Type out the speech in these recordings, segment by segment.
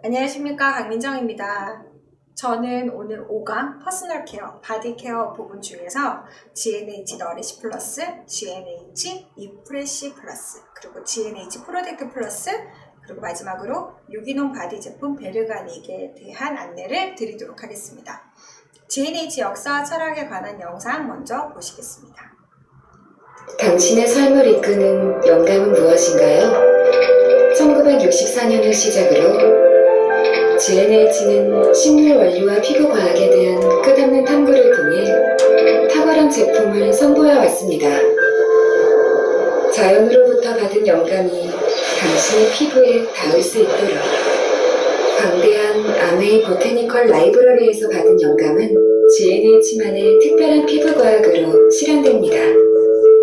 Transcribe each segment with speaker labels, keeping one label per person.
Speaker 1: 안녕하십니까, 강민정입니다. 저는 오늘 5강 퍼스널 케어, 바디 케어 부분 중에서 GNH 너리시 플러스, GNH 리프레시 플러스, 그리고 GNH 프로텍트 플러스, 그리고 마지막으로 유기농 바디 제품 베르가닉에 대한 안내를 드리도록 하겠습니다. GNH 역사와 철학에 관한 영상 먼저 보시겠습니다.
Speaker 2: 당신의 삶을 이끄는 영감은 무엇인가요? 1964년을 시작으로 GNH는 식물 원료와 피부 과학에 대한 끝없는 탐구를 통해 탁월한 제품을 선보여 왔습니다. 자연으로부터 받은 영감이 당신의 피부에 닿을 수 있도록 광대한 아메이 보테니컬 라이브러리에서 받은 영감은 GNH만의 특별한 피부 과학으로 실현됩니다.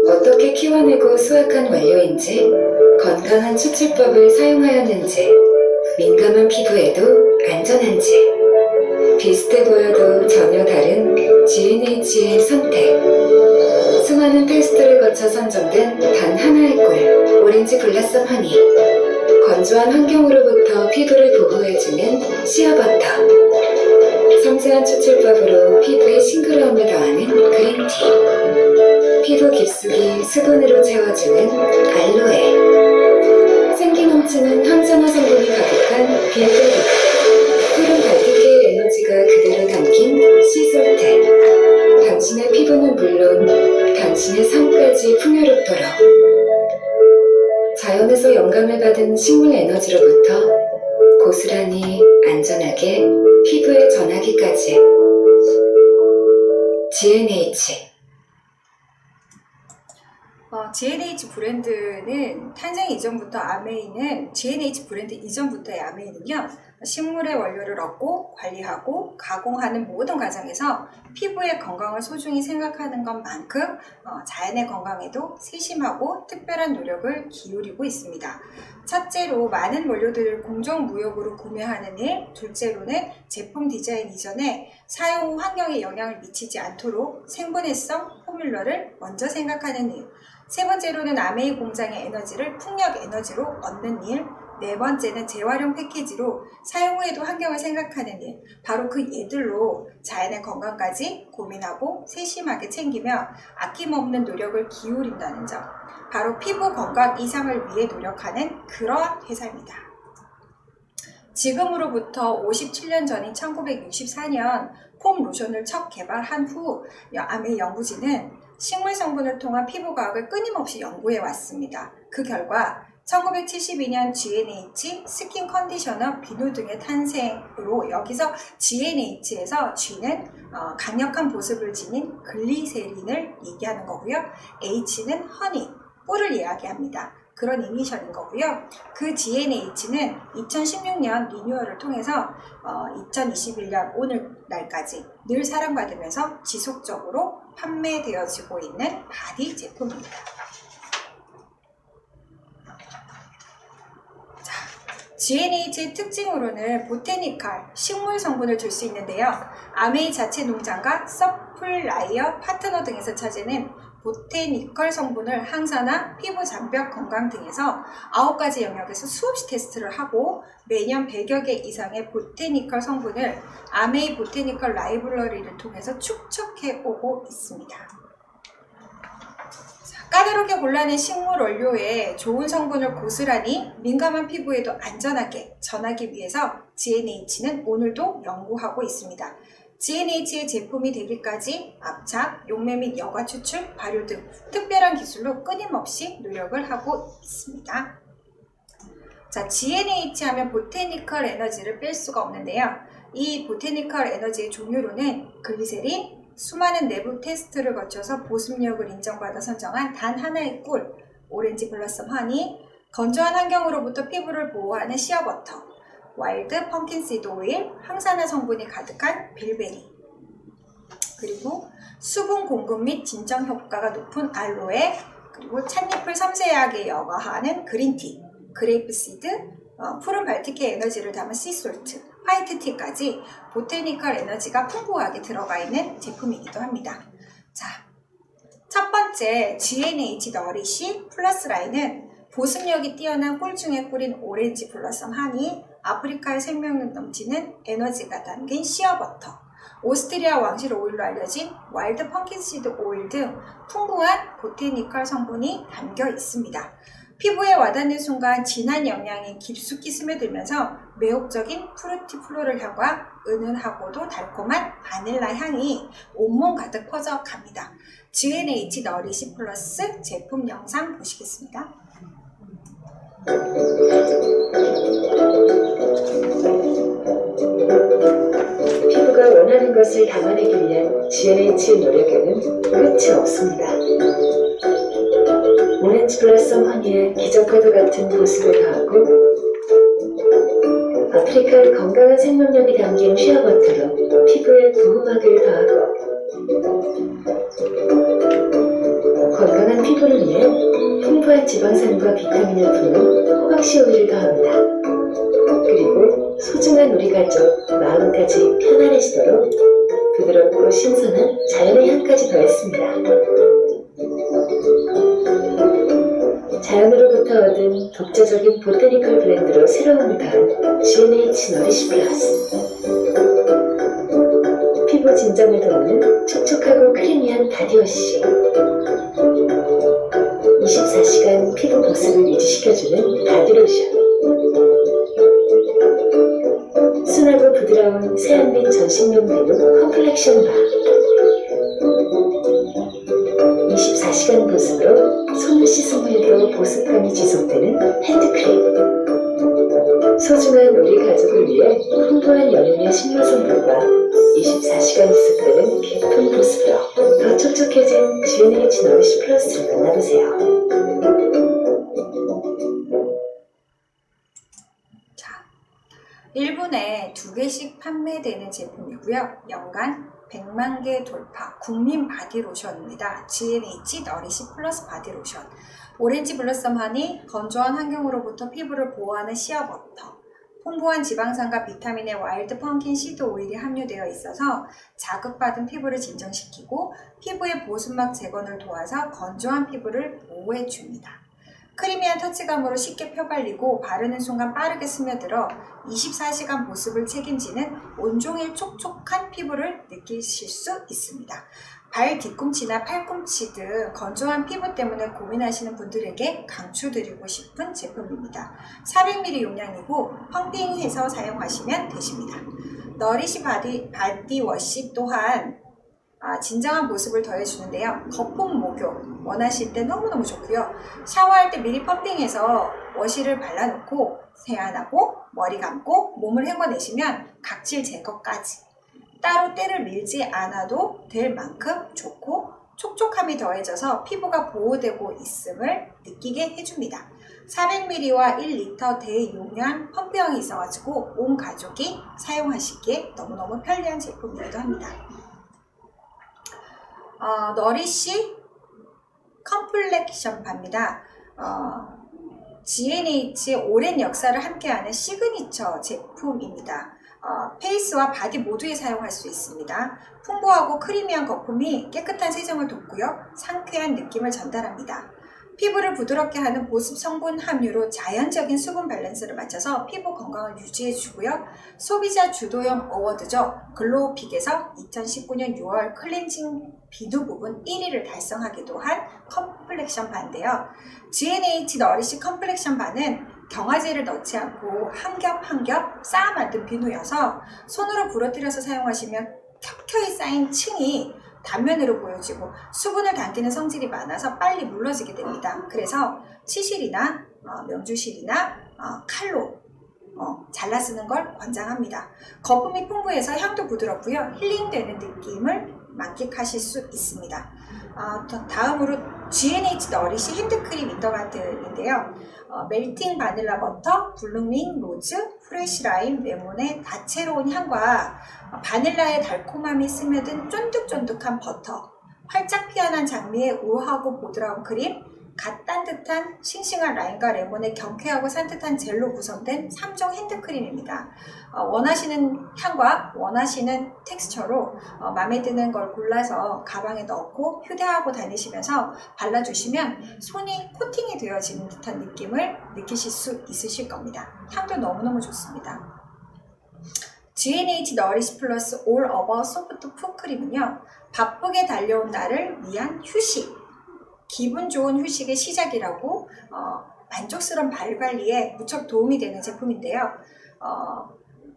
Speaker 2: 어떻게 키워내고 수확한 원료인지, 건강한 추출법을 사용하였는지, 민감한 피부에도 안전한지, 비슷해 보여도 전혀 다른 GNH의 선택. 수많은 테스트를 거쳐 선정된 단 하나의 꿀, 오렌지 블라썸 허니. 건조한 환경으로부터 피부를 보호해주는 시어버터. 섬세한 추출법으로 피부에 싱그러움을 더하는 그린티. 피부 깊숙이 수분으로 채워주는 알로에. 생기 넘치는 항산화 성분이 가득한 빌베리. 푸른 발티케의 에너지가 그대로 담긴 시솔테. 당신의 피부는 물론 당신의 삶까지 풍요롭도록. 자연에서 영감을 받은 식물 에너지로부터 고스란히 안전하게 피부에 전하기까지. GNH.
Speaker 1: GNH 브랜드는 탄생 이전부터 아메이는 GNH 브랜드 이전부터의 아메이는요, 식물의 원료를 얻고 관리하고 가공하는 모든 과정에서 피부의 건강을 소중히 생각하는 것만큼 자연의 건강에도 세심하고 특별한 노력을 기울이고 있습니다. 첫째로 많은 원료들을 공정무역으로 구매하는 일, 둘째로는 제품 디자인 이전에 사용 후 환경에 영향을 미치지 않도록 생분해성 포뮬러를 먼저 생각하는 일, 세 번째로는 아메이 공장의 에너지를 풍력 에너지로 얻는 일, 네 번째는 재활용 패키지로 사용 후에도 환경을 생각하는 일, 바로 그 예들로 자연의 건강까지 고민하고 세심하게 챙기며 아낌없는 노력을 기울인다는 점, 바로 피부 건강 이상을 위해 노력하는 그러한 회사입니다. 지금으로부터 57년 전인 1964년 폼 로션을 첫 개발한 후 아메이 연구진은 식물 성분을 통한 피부 과학을 끊임없이 연구해 왔습니다. 그 결과 1972년 GNH 스킨 컨디셔너 비누 등의 탄생으로, 여기서 GNH에서 G는 강력한 보습을 지닌 글리세린을 얘기하는 거고요. H는 허니, 꿀을 이야기합니다. 그런 이니셜인 거고요. 그 GNH는 2016년 리뉴얼을 통해서 2021년 오늘날까지 늘 사랑받으면서 지속적으로 판매되어지고 있는 바디 제품입니다. GNH의 특징으로는 보테니컬, 식물 성분을 줄 수 있는데요. 아메이 자체 농장과 서플라이어, 파트너 등에서 찾아낸 보테니컬 성분을 항산화, 피부 장벽 건강 등에서 9가지 영역에서 수없이 테스트를 하고 매년 100여 개 이상의 보테니컬 성분을 아메이 보테니컬 라이브러리를 통해서 축적해 오고 있습니다. 까다롭게 골라낸 식물 원료에 좋은 성분을 고스란히 민감한 피부에도 안전하게 전하기 위해서 GNH는 오늘도 연구하고 있습니다. GNH의 제품이 되기까지 압착, 용매 및 여과 추출, 발효 등 특별한 기술로 끊임없이 노력을 하고 있습니다. 자, GNH 하면 보테니컬 에너지를 뺄 수가 없는데요. 이 보테니컬 에너지의 종류로는 글리세린, 수많은 내부 테스트를 거쳐서 보습력을 인정받아 선정한 단 하나의 꿀, 오렌지 블러썸 허니, 건조한 환경으로부터 피부를 보호하는 시어버터, 와일드 펌킨시드 오일, 항산화 성분이 가득한 빌베리, 그리고 수분 공급 및 진정 효과가 높은 알로에, 그리고 찻잎을 섬세하게 여과하는 그린티, 그레이프시드, 푸른 발티케 에너지를 담은 씨솔트, 화이트티까지 보테니컬 에너지가 풍부하게 들어가 있는 제품이기도 합니다. 자, 첫 번째 GNH 너리시 플러스 라인은 보습력이 뛰어난 꿀 중의 꿀인 오렌지 블러썸 하니, 아프리카의 생명력 넘치는 에너지가 담긴 시어버터, 오스트리아 왕실 오일로 알려진 와일드 펌킨시드 오일 등 풍부한 보테니컬 성분이 담겨 있습니다. 피부에 와닿는 순간 진한 영양이 깊숙이 스며들면서 매혹적인 프루티 플로럴 향과 은은하고도 달콤한 바닐라 향이 온몸 가득 퍼져갑니다. GNH 너리시 플러스 제품 영상 보시겠습니다.
Speaker 2: 피부가 원하는 것을 담아내기 위한 GNH의 노력에는 끝이 없습니다. 오렌지 블라썸 허니에 기적과도 같은 보습을 더하고 아프리카의 건강한 생명력이 담긴 쉐어버터로 피부에 부음하기를 더하고 건강한 피부를 위해 풍부한 지방산과 비타민을 품은 호박씨 오일을 더합니다. 그리고 소중한 우리 가족 마음까지 편안해지도록 부드럽고 신선한 자연의 향까지 더했습니다. 자연으로부터 얻은 독자적인 보테니컬 블렌드로 새로움을 더한 GNH 너리시 플러스. 피부 진정을 도우는 촉촉하고 크리미한 바디워시, 24시간 피부 보습을 유지시켜주는 바디로션, 순하고 부드러운 세안 및 전신용 비누 컴플렉션 바, 24시간 보습으로 손을 씻은 후에도 보습감이 지속되는 핸드크림, 소중한 우리 가족을 위해 풍부한 영양의 식료성분과 24시간 지속되는 깊은 보습으로 더 촉촉해진 GNH 너리시 플러스를 만나보세요.
Speaker 1: 자, 1분에 2개씩 판매되는 제품이고요. 연간 100만 개 돌파 국민 바디로션입니다. GNH 너리시 플러스 바디로션. 오렌지 블러썸 하니 건조한 환경으로부터 피부를 보호하는 시어버터, 풍부한 지방산과 비타민의 와일드 펌킨 시드 오일이 함유되어 있어서 자극받은 피부를 진정시키고 피부의 보습막 재건을 도와서 건조한 피부를 보호해줍니다. 크리미한 터치감으로 쉽게 펴발리고 바르는 순간 빠르게 스며들어 24시간 보습을 책임지는 온종일 촉촉한 피부를 느끼실 수 있습니다. 발 뒤꿈치나 팔꿈치 등 건조한 피부 때문에 고민하시는 분들에게 강추드리고 싶은 제품입니다. 400ml 용량이고 펌핑해서 사용하시면 되십니다. 너리시 바디워시 또한 진정한 모습을 더해주는데요. 거품 목욕 원하실 때 너무너무 좋고요. 샤워할 때 미리 펌핑해서 워시를 발라놓고 세안하고 머리 감고 몸을 헹궈내시면 각질 제거까지 따로 때를 밀지 않아도 될 만큼 좋고 촉촉함이 더해져서 피부가 보호되고 있음을 느끼게 해줍니다. 400ml와 1리터 대용량 펌프형이 있어가지고 온 가족이 사용하시기에 너무너무 편리한 제품이기도 합니다. 너리시 컴플렉션 바입니다. GNH의 오랜 역사를 함께하는 시그니처 제품입니다. 페이스와 바디 모두에 사용할 수 있습니다. 풍부하고 크리미한 거품이 깨끗한 세정을 돕고요. 상쾌한 느낌을 전달합니다. 피부를 부드럽게 하는 보습 성분 함유로 자연적인 수분 밸런스를 맞춰서 피부 건강을 유지해주고요. 소비자 주도형 어워드죠. 글로우픽에서 2019년 6월 클렌징 비누 부분 1위를 달성하기도 한 컴플렉션 바인데요. GNH 너리시 컴플렉션 바는 경화제를 넣지 않고 한 겹 한 겹 쌓아 만든 비누여서 손으로 부러뜨려서 사용하시면 켜켜이 쌓인 층이 단면으로 보여지고 수분을 당기는 성질이 많아서 빨리 물러지게 됩니다. 그래서 치실이나 명주실이나 칼로 잘라 쓰는 걸 권장합니다. 거품이 풍부해서 향도 부드럽고요. 힐링되는 느낌을 만끽하실 수 있습니다. 다음으로 GNH 너리시 핸드크림 인더가든인데요. 멜팅 바닐라 버터, 블루밍 로즈, 프레쉬 라임, 레몬의 다채로운 향과 바닐라의 달콤함이 스며든 쫀득쫀득한 버터, 활짝 피어난 장미의 우아하고 보드라운 크림, 갓 딴듯한 싱싱한 라임과 레몬의 경쾌하고 산뜻한 젤로 구성된 3종 핸드크림입니다. 원하시는 향과 원하시는 텍스처로 마음에 드는 걸 골라서 가방에 넣고 휴대하고 다니시면서 발라주시면 손이 코팅이 되어지는 듯한 느낌을 느끼실 수 있으실 겁니다. 향도 너무너무 좋습니다. G&H 너리시 플러스 올 어버 소프트 풋크림은요, 바쁘게 달려온 나를 위한 휴식, 기분 좋은 휴식의 시작이라고 만족스러운 발 관리에 무척 도움이 되는 제품인데요.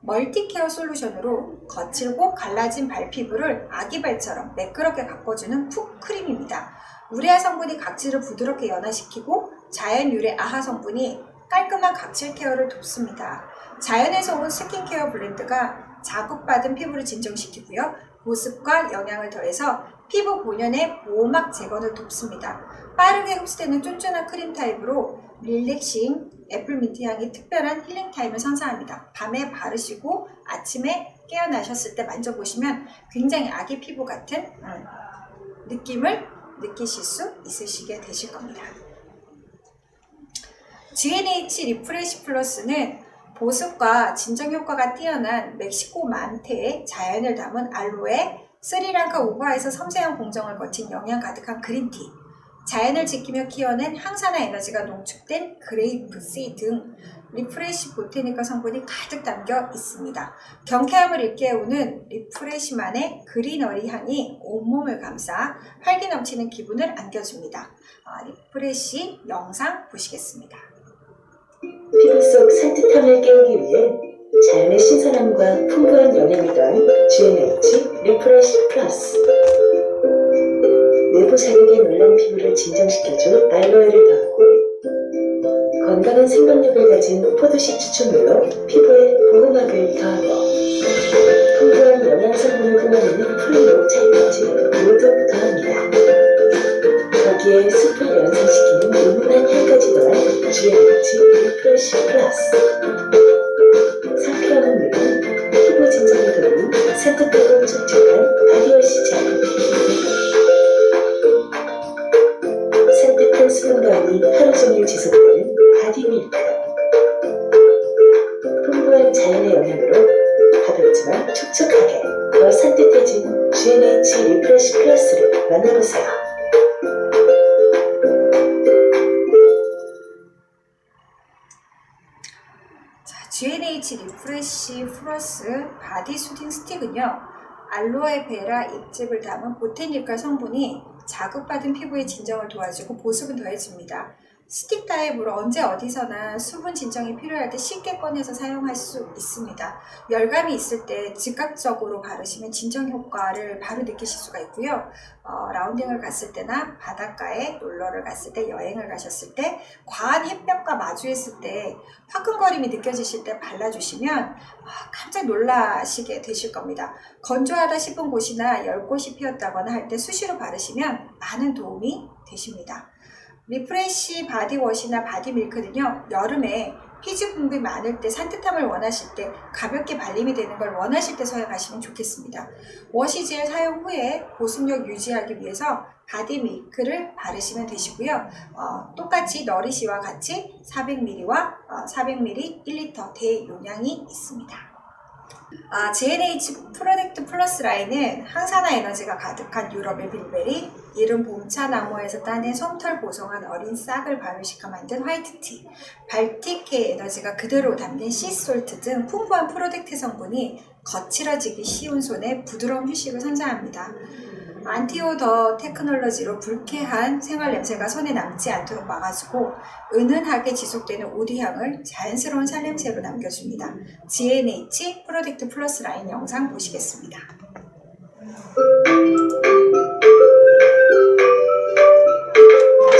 Speaker 1: 멀티케어 솔루션으로 거칠고 갈라진 발 피부를 아기발처럼 매끄럽게 가꿔주는 풋크림입니다. 우레아 성분이 각질을 부드럽게 연화시키고 자연 유래 아하 성분이 깔끔한 각질 케어를 돕습니다. 자연에서 온 스킨케어 블렌드가 자극받은 피부를 진정시키고요. 보습과 영양을 더해서 피부 본연의 보호막 재건을 돕습니다. 빠르게 흡수되는 쫀쫀한 크림 타입으로 릴렉싱 애플민트 향이 특별한 힐링 타임을 선사합니다. 밤에 바르시고 아침에 깨어나셨을 때 만져보시면 굉장히 아기 피부 같은 느낌을 느끼실 수 있으시게 되실 겁니다. G&H 리프레시 플러스는 보습과 진정 효과가 뛰어난 멕시코 만테의 자연을 담은 알로에, 스리랑카 우바에서 섬세한 공정을 거친 영양 가득한 그린티, 자연을 지키며 키워낸 항산화 에너지가 농축된 그레이프씨 등 리프레시 보테니카 성분이 가득 담겨 있습니다. 경쾌함을 일깨우는 리프레시만의 그리너리 향이 온몸을 감싸 활기 넘치는 기분을 안겨줍니다. 리프레시 영상 보시겠습니다.
Speaker 2: 피부 속 산뜻함을 깨우기 위해 자연의 신선함과 풍부한 영양을 더한 G&H 리프레시 플러스. 내부 자극에 놀란 피부를 진정시켜줄 알로에를 더하고 건강한 생명력을 가진 포도씨 추출물로 피부에 보호막을 더하고 풍부한 영양 성분을 뿜어내는 풀로 찰까지 모두 더합니다. 거기에 숲을 연상시키는 은은한 향까지 더한 G&H 리프레시 플러스. 상쾌함은 물론 피부 진정을 도우는 산뜻하고 촉촉한 바디워시 젤. 산뜻한 수분감이 하루 종일 지속되는 바디밀크. 풍부한 자연의 영향으로 가볍지만 촉촉하게 더 산뜻해진 G&H 리프레시 플러스를 만나보세요.
Speaker 1: G&H 리프레시 플러스 바디 수딩 스틱은요, 알로에베라 잎즙을 담은 보테니카 성분이 자극받은 피부의 진정을 도와주고 보습은 더해줍니다. 스틱 타입으로 언제 어디서나 수분 진정이 필요할 때 쉽게 꺼내서 사용할 수 있습니다. 열감이 있을 때 즉각적으로 바르시면 진정 효과를 바로 느끼실 수가 있고요. 라운딩을 갔을 때나 바닷가에 놀러를 갔을 때, 여행을 가셨을 때, 과한 햇볕과 마주했을 때 화끈거림이 느껴지실 때 발라주시면 깜짝 놀라시게 되실 겁니다. 건조하다 싶은 곳이나 열꽃이 피었다거나 할 때 수시로 바르시면 많은 도움이 되십니다. 리프레시 바디워시나 바디밀크는요, 여름에 피지 분비 많을 때 산뜻함을 원하실 때, 가볍게 발림이 되는 걸 원하실 때 사용하시면 좋겠습니다. 워시젤 사용 후에 보습력 유지하기 위해서 바디밀크를 바르시면 되시고요. 똑같이 너리시와 같이 400ml와 400ml 1리터 대용량이 있습니다. G&H 프로젝트 플러스 라인은 항산화 에너지가 가득한 유럽의 빌베리, 이른 봄차 나무에서 따낸 솜털 보송한 어린 싹을 발효시켜 만든 화이트티, 발틱의 에너지가 그대로 담긴 씨솔트 등 풍부한 프로젝트 성분이 거칠어지기 쉬운 손에 부드러운 휴식을 선사합니다. 안티오더 테크놀로지로 불쾌한 생활 냄새가 손에 남지 않도록 막아주고 은은하게 지속되는 우디향을 자연스러운 살냄새로 남겨줍니다. G&H 프로젝트 플러스 라인 영상 보시겠습니다.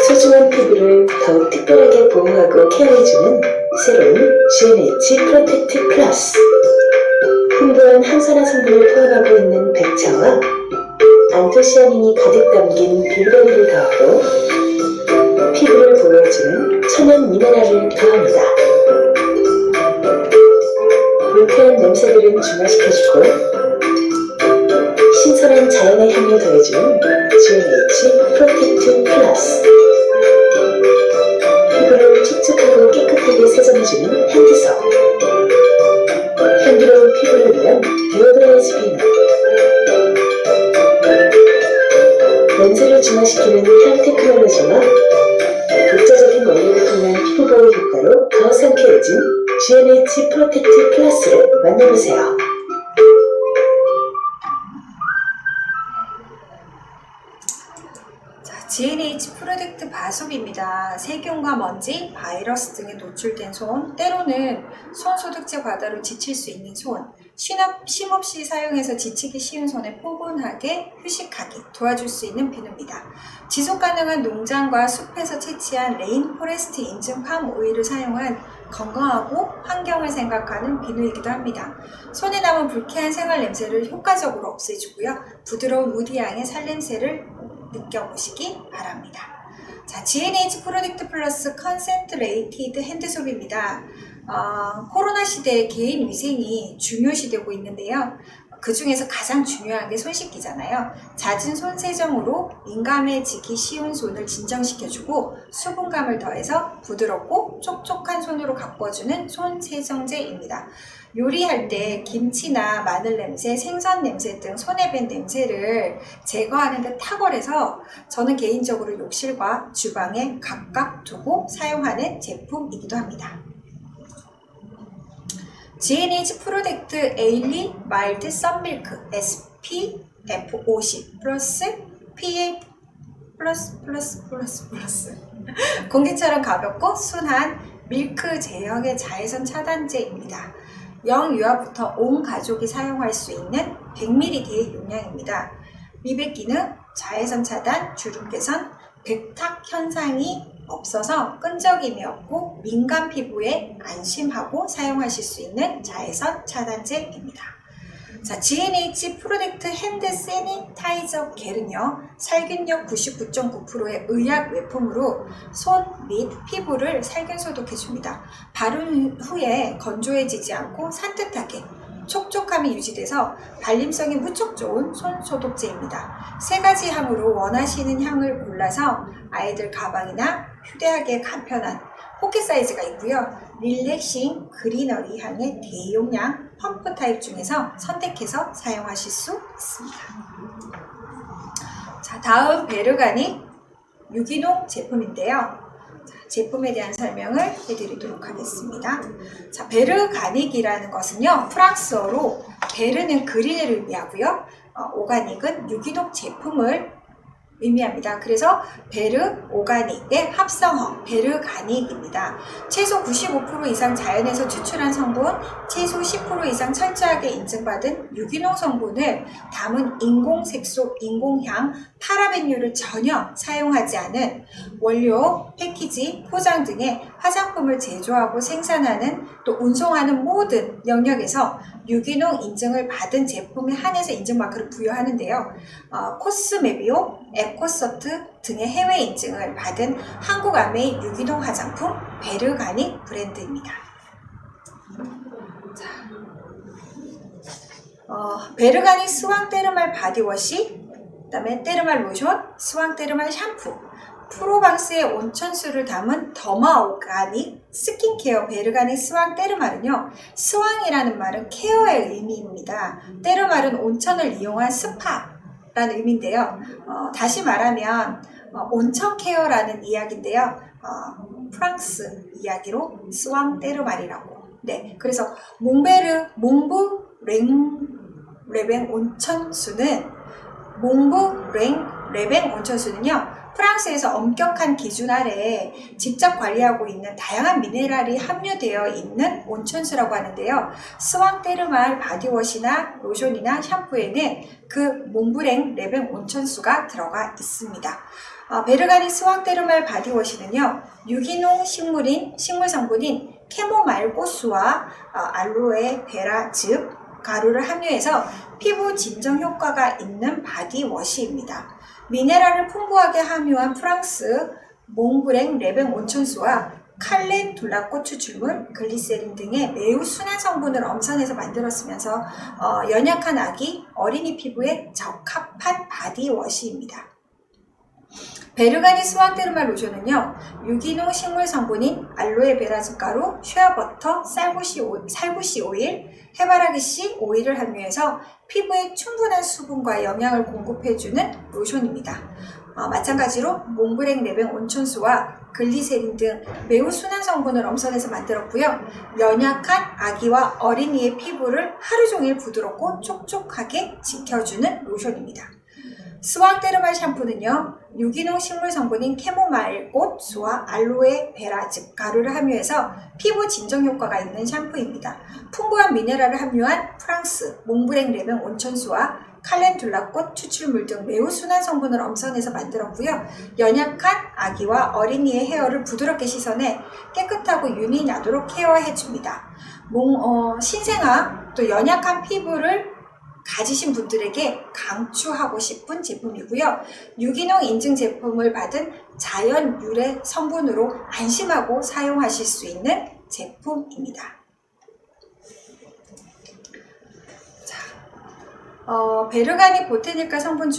Speaker 2: 소중한 피부를 더욱 특별하게 보호하고 케어해주는 새로운 G&H 프로텍트 플러스. 풍부한 항산화 성분을 포함하고 있는 백차와 안토시아닌이 가득 담긴 빌베리를 더하고 피부를 보호해주는 천연 미네랄을 더합니다. 불쾌한 냄새들은 중화시켜주고 신선한 자연의 향을 더해주는 G&H 프로텍트 플러스.
Speaker 3: GNH 프로텍트 플러스를 만나보세요.
Speaker 1: GNH 프로젝트 바솜입니다. 세균과 먼지, 바이러스 등에 노출된 손, 때로는 손 소독제 과다로 지칠 수 있는 손, 쉼없이 사용해서 지치기 쉬운 손에 포근하게 휴식하기 도와줄 수 있는 비누입니다. 지속가능한 농장과 숲에서 채취한 레인포레스트 인증 팜 오일을 사용한 건강하고 환경을 생각하는 비누이기도 합니다. 손에 남은 불쾌한 생활 냄새를 효과적으로 없애주고요. 부드러운 우디향의 살냄새를 느껴보시기 바랍니다. 자, GNH 프로젝트 플러스 컨센트레이티드 핸드소프입니다. 코로나 시대에 개인 위생이 중요시되고 있는데요. 그 중에서 가장 중요한 게 손 씻기잖아요. 잦은 손 세정으로 민감해지기 쉬운 손을 진정시켜주고 수분감을 더해서 부드럽고 촉촉한 손으로 가꿔주는 손 세정제입니다. 요리할 때 김치나 마늘 냄새, 생선 냄새 등 손에 밴 냄새를 제거하는 데 탁월해서 저는 개인적으로 욕실과 주방에 각각 두고 사용하는 제품이기도 합니다. GNH 프로젝트 에일리 마일드 썬밀크 SPF 50 플러스 PA 플러스 공기처럼 가볍고 순한 밀크 제형의 자외선 차단제입니다. 영유아부터 온 가족이 사용할 수 있는 100ml 용량입니다. 미백 기능, 자외선 차단, 주름 개선, 백탁 현상이 없어서 끈적임이 없고 민감 피부에 안심하고 사용하실 수 있는 자외선 차단제입니다. 자, GNH 프로젝트 핸드 세니타이저 겔은요, 살균력 99.9%의 의약 외품으로 손 및 피부를 살균 소독해줍니다. 바른 후에 건조해지지 않고 산뜻하게 촉촉함이 유지돼서 발림성이 무척 좋은 손 소독제입니다. 3가지 향으로 원하시는 향을 골라서 아이들 가방이나 휴대하기에 간편한 포켓 사이즈가 있고요. 릴렉싱 그리너리 향의 대용량 펌프 타입 중에서 선택해서 사용하실 수 있습니다. 자, 다음 베르가닉 유기농 제품인데요. 제품에 대한 설명을 해드리도록 하겠습니다. 자, 베르가닉이라는 것은요, 프랑스어로 베르는 그린을 의미하고요, 오가닉은 유기농 제품을 의미합니다. 그래서 베르 오가닉의 합성어 베르가닉입니다. 최소 95% 이상 자연에서 추출한 성분, 최소 10% 이상 철저하게 인증받은 유기농 성분을 담은 인공색소, 인공향, 파라벤유를 전혀 사용하지 않은 원료, 패키지, 포장 등의 화장품을 제조하고 생산하는 또 운송하는 모든 영역에서 유기농 인증을 받은 제품에 한해서 인증마크를 부여하는데요. 코스메비오, 에코서트 등의 해외 인증을 받은 한국 아메이 유기농 화장품 베르가닉 브랜드입니다. 자, 베르가닉 스왕 때르말 바디워시, 그 다음에 때르말 로션, 스왕 때르말 샴푸, 프로방스의 온천수를 담은 더마 오가닉 스킨케어 베르가닉 스왕 때르말은요, 스왕이라는 말은 케어의 의미입니다. 때르말은 온천을 이용한 스파라는 의미인데요. 다시 말하면 온천 케어라는 이야기인데요. 프랑스 이야기로 스왕 때르말이라고. 네, 그래서 몽부 레뱅 온천수는요, 프랑스에서 엄격한 기준 아래 직접 관리하고 있는 다양한 미네랄이 함유되어 있는 온천수라고 하는데요. 스왕 때르말 바디워시나 로션이나 샴푸에는 그 몽브랭 레뱅 온천수가 들어가 있습니다. 베르가닉 스왕 때르말 바디워시는요, 유기농 식물 성분인 캐모마일 꽃수와 알로에 베라 즙, 가루를 함유해서 피부 진정 효과가 있는 바디워시입니다. 미네랄을 풍부하게 함유한 프랑스 몽브랭 레뱅 온천수와 칼렌둘라 추출물, 글리세린 등의 매우 순한 성분을 엄선해서 만들었으면서 연약한 아기, 어린이 피부에 적합한 바디워시입니다. 베르가닉 스왕 때르말 로션은요, 유기농 식물 성분인 알로에 베라즙 가루, 쉐어버터, 살구씨 오일, 해바라기씨 오일을 함유해서 피부에 충분한 수분과 영양을 공급해주는 로션입니다. 마찬가지로 몽브랭 레뱅 온천수와 글리세린 등 매우 순한 성분을 엄선해서 만들었고요. 연약한 아기와 어린이의 피부를 하루 종일 부드럽고 촉촉하게 지켜주는 로션입니다. 스왕 테르말 샴푸는요, 유기농 식물 성분인 캐모마일 꽃, 수와 알로에 베라 즉 가루를 함유해서 피부 진정 효과가 있는 샴푸입니다. 풍부한 미네랄을 함유한 프랑스 몽브랭 레뱅 온천수와 칼렌둘라 꽃 추출물 등 매우 순한 성분을 엄선해서 만들었고요. 연약한 아기와 어린이의 헤어를 부드럽게 씻어내 깨끗하고 윤이 나도록 케어해줍니다. 신생아 또 연약한 피부를 가지신 분들에게 강추하고 싶은 제품이고요. 유기농 인증 제품을 받은 자연 유래 성분으로 안심하고 사용하실 수 있는 제품입니다. 베르가니 보테니카 제품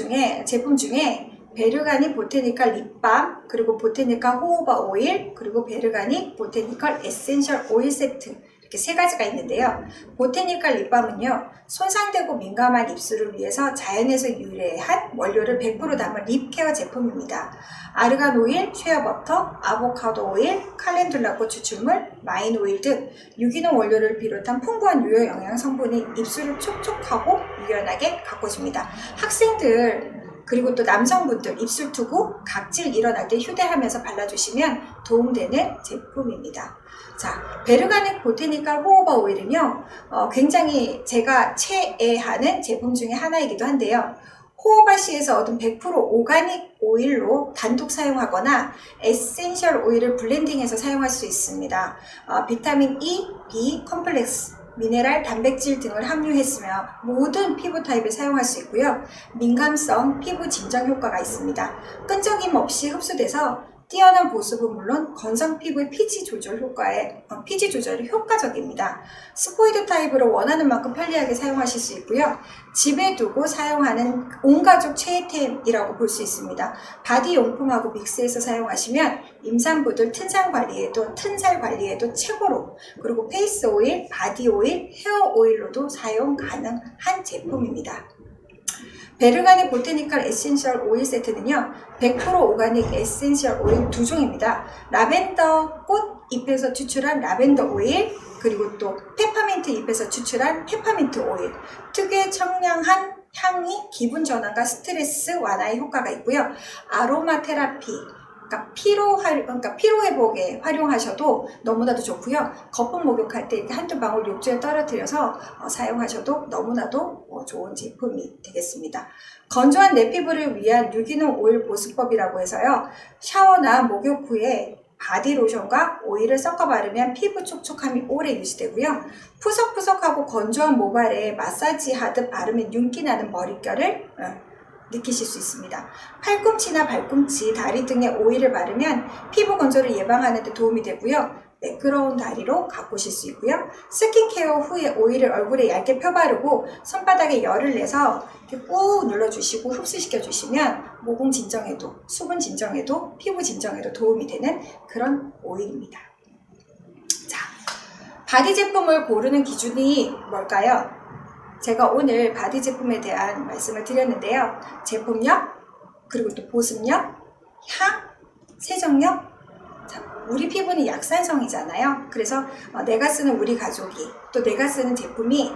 Speaker 1: 중에 베르가니 보테니컬 립밤, 그리고 보테니컬 호호바 오일, 그리고 베르가니 보테니컬 에센셜 오일 세트 이렇게 세 가지가 있는데요. 보테니컬 립밤은요, 손상되고 민감한 입술을 위해서 자연에서 유래한 원료를 100% 담은 립 케어 제품입니다. 아르간 오일, 쉐어버터, 아보카도 오일, 칼렌둘라 꽃 추출물, 마인 오일 등 유기농 원료를 비롯한 풍부한 유효 영양 성분이 입술을 촉촉하고 유연하게 가꿔줍니다. 학생들 그리고 또 남성분들 입술 투구, 각질 일어날 때 휴대하면서 발라주시면 도움되는 제품입니다. 자, 베르가닉 보테니컬 호호바 오일은요, 굉장히 제가 최애하는 제품 중에 하나이기도 한데요. 호호바시에서 얻은 100% 오가닉 오일로 단독 사용하거나 에센셜 오일을 블렌딩해서 사용할 수 있습니다. 비타민 E, B, 컴플렉스, 미네랄, 단백질 등을 함유했으며 모든 피부 타입에 사용할 수 있고요. 민감성, 피부 진정 효과가 있습니다. 끈적임 없이 흡수돼서 뛰어난 보습은 물론 건성 피부의 피지 조절이 효과적입니다. 스포이드 타입으로 원하는 만큼 편리하게 사용하실 수 있고요. 집에 두고 사용하는 온가족 최애템이라고 볼 수 있습니다. 바디 용품하고 믹스해서 사용하시면 임산부들 튼살 관리에도 최고로, 그리고 페이스 오일, 바디 오일, 헤어 오일로도 사용 가능한 제품입니다. 베르가닉 보테니컬 에센셜 오일 세트는요, 100% 오가닉 에센셜 오일 2종입니다. 라벤더 꽃 잎에서 추출한 라벤더 오일, 그리고 또 페퍼민트 잎에서 추출한 페퍼민트 오일, 특유의 청량한 향이 기분 전환과 스트레스 완화에 효과가 있고요. 아로마 테라피, 그러니까 피로 회복에 활용하셔도 너무나도 좋고요. 거품 목욕할 때 이렇게 한두 방울 욕조에 떨어뜨려서 사용하셔도 너무나도 좋은 제품이 되겠습니다. 건조한 내 피부를 위한 유기농 오일 보습법이라고 해서요. 샤워나 목욕 후에 바디로션과 오일을 섞어 바르면 피부 촉촉함이 오래 유지되고요. 푸석푸석하고 건조한 모발에 마사지하듯 바르면 윤기 나는 머릿결을 느끼실 수 있습니다. 팔꿈치나 발꿈치, 다리 등에 오일을 바르면 피부 건조를 예방하는 데 도움이 되고요. 매끄러운 다리로 가꾸실 수 있고요. 스킨케어 후에 오일을 얼굴에 얇게 펴바르고 손바닥에 열을 내서 이렇게 꾹 눌러주시고 흡수시켜 주시면 모공 진정에도, 수분 진정에도, 피부 진정에도 도움이 되는 그런 오일입니다. 자, 바디 제품을 고르는 기준이 뭘까요? 제가 오늘 바디 제품에 대한 말씀을 드렸는데요. 제품력, 그리고 또 보습력, 향, 세정력. 자, 우리 피부는 약산성이잖아요. 그래서 내가 쓰는 우리 가족이, 또 내가 쓰는 제품이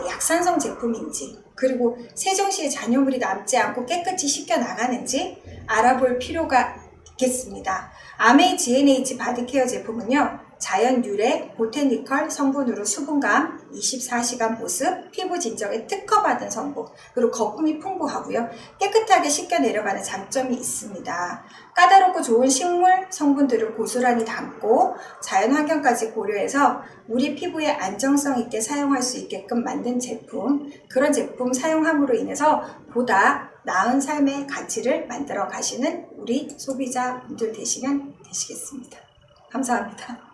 Speaker 1: 약산성 제품인지, 그리고 세정 시에 잔여물이 남지 않고 깨끗이 씻겨 나가는지 알아볼 필요가 있겠습니다. 아메이 GNH 바디케어 제품은요, 자연 유래 보테니컬 성분으로 수분감, 24시간 보습, 피부 진정에 특허받은 성분, 그리고 거품이 풍부하고요. 깨끗하게 씻겨 내려가는 장점이 있습니다. 까다롭고 좋은 식물 성분들을 고스란히 담고 자연 환경까지 고려해서 우리 피부에 안정성 있게 사용할 수 있게끔 만든 제품, 그런 제품 사용함으로 인해서 보다 나은 삶의 가치를 만들어 가시는 우리 소비자분들 되시면 되시겠습니다. 감사합니다.